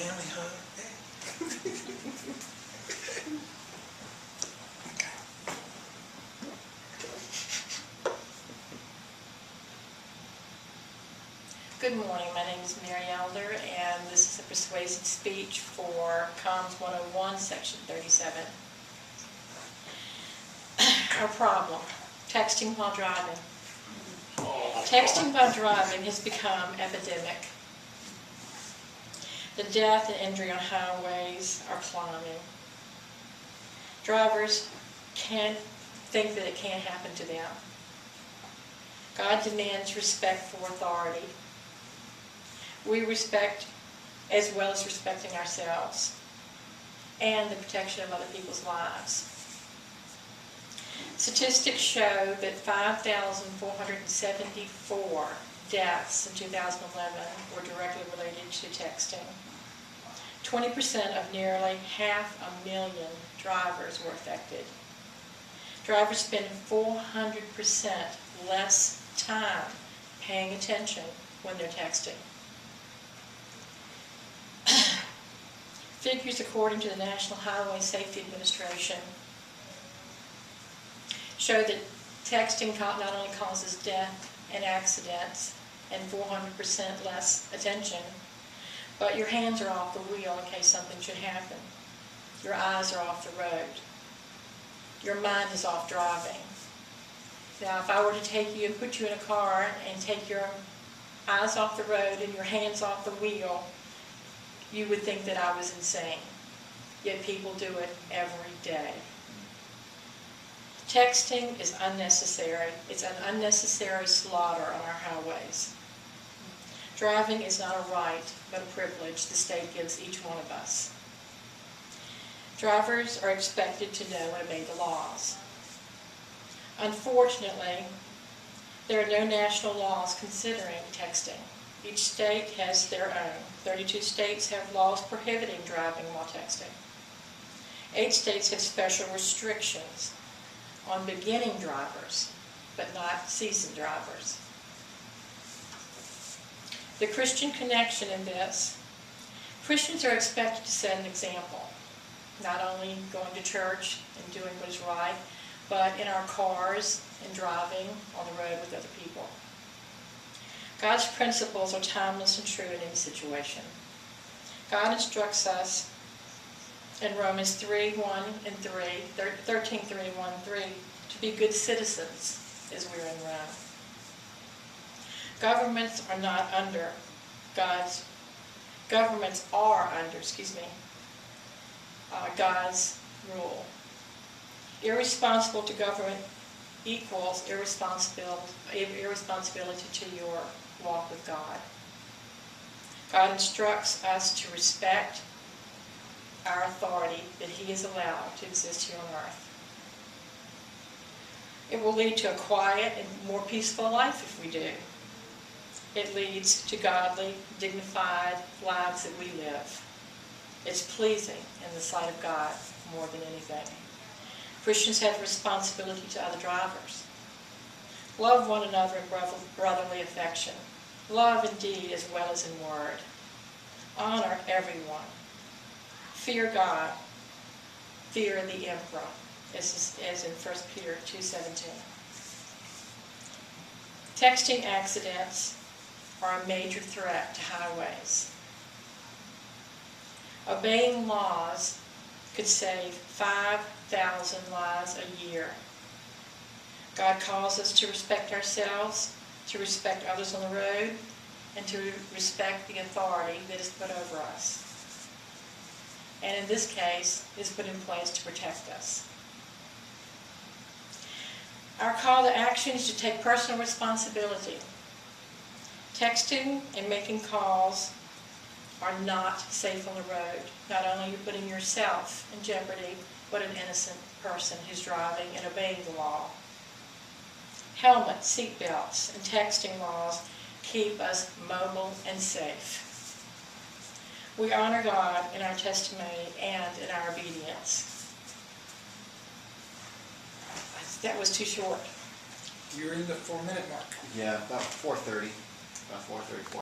family hug. Hey. Good morning, my name is Mary Elder, and this is a persuasive speech for Comms 101, Section 37. Our problem, texting while driving. Texting while driving has become epidemic. The death and injury on highways are climbing. Drivers can't think that it can't happen to them. God demands respect for authority. We respect as well as respecting ourselves and the protection of other people's lives. Statistics show that 5,474 deaths in 2011 were directly related to texting. 20% of nearly 500,000 drivers were affected. Drivers spend 400% less time paying attention when they're texting. Figures according to the National Highway Safety Administration show that texting not only causes death and accidents and 400% less attention, but your hands are off the wheel in case something should happen. Your eyes are off the road. Your mind is off driving. Now, if I were to take you and put you in a car and take your eyes off the road and your hands off the wheel, you would think that I was insane. Yet people do it every day. Texting is unnecessary. It's an unnecessary slaughter on our highways. Driving is not a right, but a privilege the state gives each one of us. Drivers are expected to know and obey the laws. Unfortunately, there are no national laws considering texting. Each state has their own. 32 states have laws prohibiting driving while texting. 8 states have special restrictions on beginning drivers, but not seasoned drivers. The Christian connection in this: Christians are expected to set an example, not only going to church and doing what is right, but in our cars and driving on the road with other people. God's principles are timeless and true in any situation. God instructs us in Romans 13:3 to be good citizens as we're in Rome. Governments are under God's rule. Irresponsible to government equals irresponsibility to your walk with God. God instructs us to respect our authority that He is allowed to exist here on earth. It will lead to a quiet and more peaceful life if we do. It leads to godly, dignified lives that we live. It's pleasing in the sight of God more than anything. Christians have a responsibility to other drivers. Love one another in brotherly affection. Love in deed as well as in word. Honor everyone. Fear God. Fear the emperor, as in 1 Peter 2:17. Texting accidents are a major threat to highways. Obeying laws could save 5,000 lives a year. God calls us to respect ourselves, to respect others on the road, and to respect the authority that is put over us. And in this case, is put in place to protect us. Our call to action is to take personal responsibility. Texting and making calls are not safe on the road. Not only are you putting yourself in jeopardy, but an innocent person who's driving and obeying the law. Helmets, seat belts, and texting laws keep us mobile and safe. We honor God in our testimony and in our obedience. That was too short. You're in the 4-minute mark. Yeah, about 4:30. About 4:30.